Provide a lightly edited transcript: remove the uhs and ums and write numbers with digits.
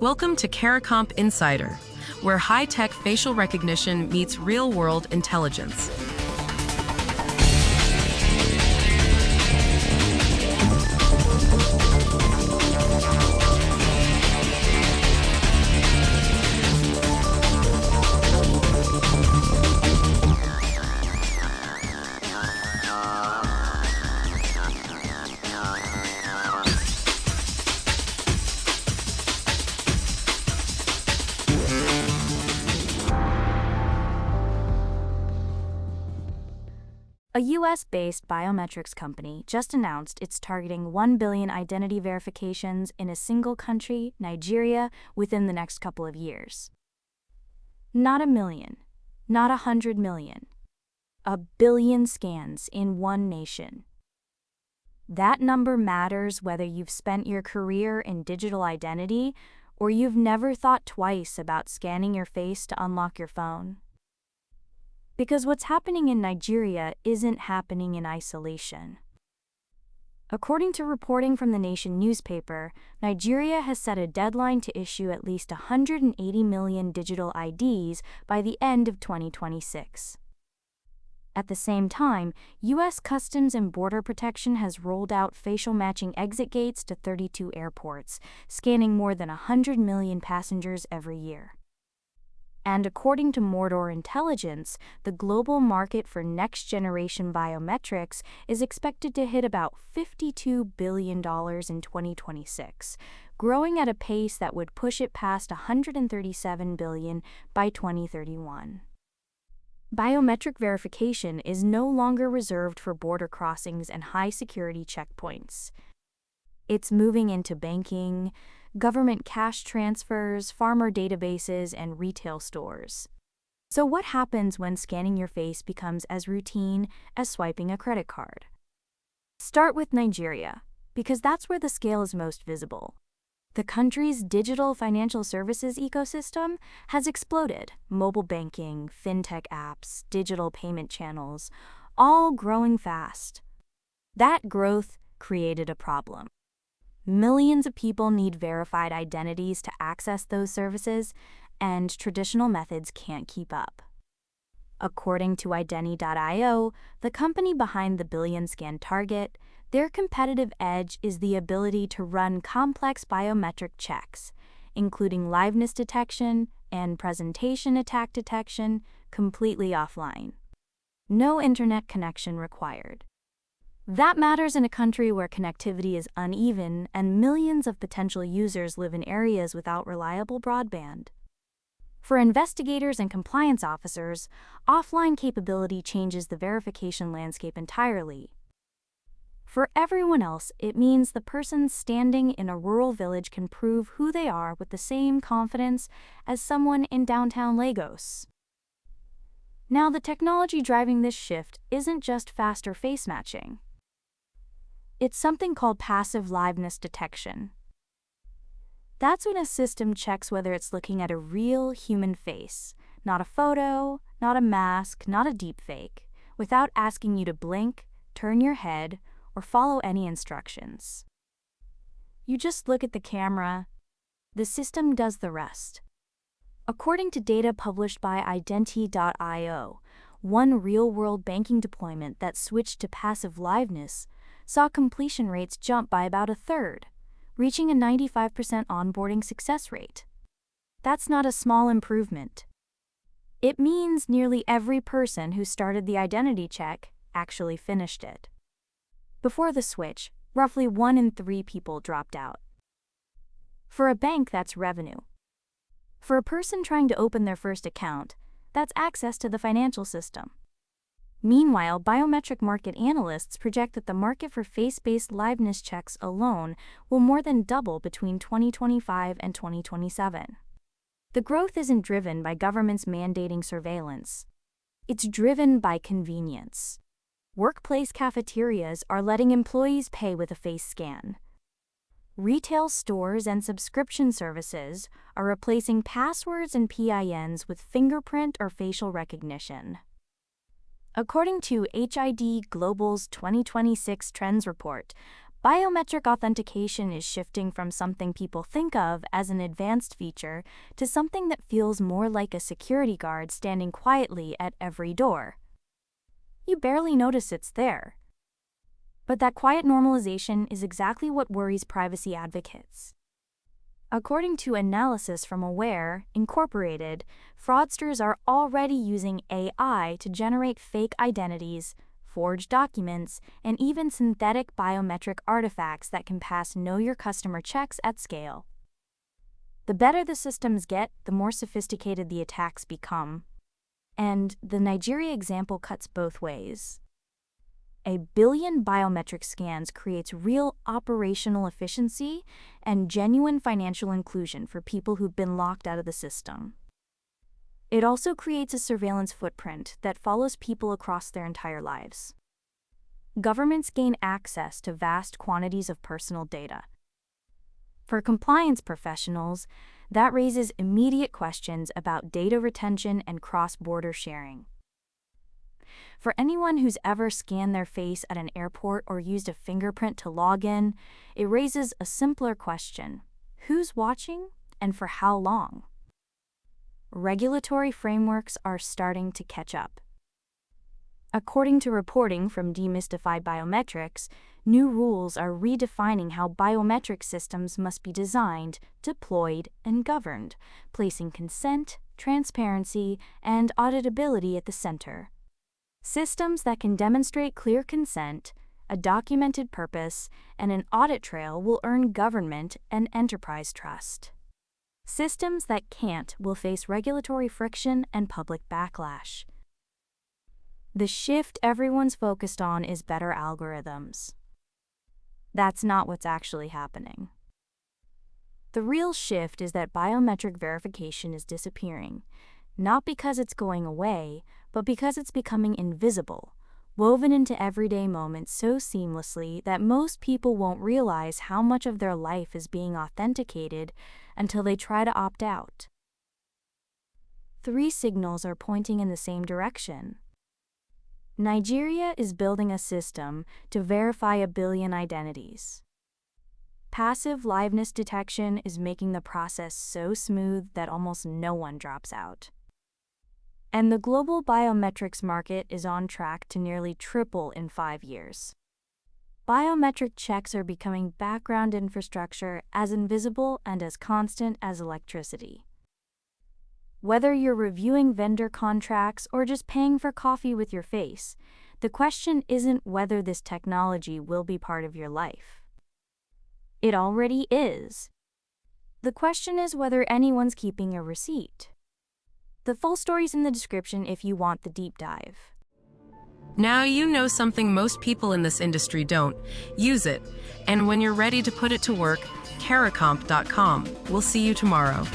Welcome to CARICOMP Insider, where high-tech facial recognition meets real-world intelligence. A US-based biometrics company just announced it's targeting 1 billion identity verifications in a single country, Nigeria, within the next couple of years. Not a million, not 100 million. 1 billion scans in one nation. That number matters whether you've spent your career in digital identity or you've never thought twice about scanning your face to unlock your phone. Because what's happening in Nigeria isn't happening in isolation. According to reporting from the Nation newspaper, Nigeria has set a deadline to issue at least 180 million digital IDs by the end of 2026. At the same time, U.S. Customs and Border Protection has rolled out facial matching exit gates to 32 airports, scanning more than 100 million passengers every year. And according to Mordor Intelligence, the global market for next-generation biometrics is expected to hit about $52 billion in 2026, growing at a pace that would push it past $137 billion by 2031. Biometric verification is no longer reserved for border crossings and high-security checkpoints. It's moving into banking, government cash transfers, farmer databases, and retail stores. So what happens when scanning your face becomes as routine as swiping a credit card? Start with Nigeria, because that's where the scale is most visible. The country's digital financial services ecosystem has exploded. Mobile banking, fintech apps, digital payment channels, all growing fast. That growth created a problem. Millions of people need verified identities to access those services, and traditional methods can't keep up. According to Identity.io, the company behind the billion scan target, their competitive edge is the ability to run complex biometric checks, including liveness detection and presentation attack detection, completely offline. No internet connection required. That matters in a country where connectivity is uneven and millions of potential users live in areas without reliable broadband. For investigators and compliance officers, offline capability changes the verification landscape entirely. For everyone else, it means the person standing in a rural village can prove who they are with the same confidence as someone in downtown Lagos. Now, the technology driving this shift isn't just faster face matching. It's something called passive liveness detection. That's when a system checks whether it's looking at a real human face, not a photo, not a mask, not a deepfake, without asking you to blink, turn your head, or follow any instructions. You just look at the camera. The system does the rest. According to data published by Identity.io, one real-world banking deployment that switched to passive liveness saw completion rates jump by about a third, reaching a 95% onboarding success rate. That's not a small improvement. It means nearly every person who started the identity check actually finished it. Before the switch, roughly 1 in 3 people dropped out. For a bank, that's revenue. For a person trying to open their first account, that's access to the financial system. Meanwhile, biometric market analysts project that the market for face-based liveness checks alone will more than double between 2025 and 2027. The growth isn't driven by governments mandating surveillance. It's driven by convenience. Workplace cafeterias are letting employees pay with a face scan. Retail stores and subscription services are replacing passwords and PINs with fingerprint or facial recognition. According to HID Global's 2026 Trends Report, Biometric authentication is shifting from something people think of as an advanced feature to something that feels more like a security guard standing quietly at every door. You barely notice it's there. But that quiet normalization is exactly what worries privacy advocates. According to analysis from Aware, Incorporated, fraudsters are already using AI to generate fake identities, forged documents, and even synthetic biometric artifacts that can pass Know Your Customer checks at scale. The better the systems get, the more sophisticated the attacks become. And the Nigeria example cuts both ways. 1 billion biometric scans creates real operational efficiency and genuine financial inclusion for people who've been locked out of the system. It also creates a surveillance footprint that follows people across their entire lives. Governments gain access to vast quantities of personal data. For compliance professionals, that raises immediate questions about data retention and cross-border sharing. For anyone who's ever scanned their face at an airport or used a fingerprint to log in, it raises a simpler question: who's watching and for how long? Regulatory frameworks are starting to catch up. According to reporting from Demystified Biometrics, new rules are redefining how biometric systems must be designed, deployed, and governed, placing consent, transparency, and auditability at the center. Systems that can demonstrate clear consent, a documented purpose, and an audit trail will earn government and enterprise trust. Systems that can't will face regulatory friction and public backlash. The shift everyone's focused on is better algorithms. That's not what's actually happening. The real shift is that biometric verification is disappearing, not because it's going away, but because it's becoming invisible, woven into everyday moments so seamlessly that most people won't realize how much of their life is being authenticated until they try to opt out. 3 signals are pointing in the same direction. Nigeria is building a system to verify 1 billion identities. Passive liveness detection is making the process so smooth that almost no one drops out. And the global biometrics market is on track to nearly triple in 5 years. Biometric checks are becoming background infrastructure as invisible and as constant as electricity. Whether you're reviewing vendor contracts or just paying for coffee with your face, the question isn't whether this technology will be part of your life. It already is. The question is whether anyone's keeping a receipt. The full story's in the description if you want the deep dive. Now you know something most people in this industry don't. Use it. And when you're ready to put it to work, caracomp.com. We'll see you tomorrow.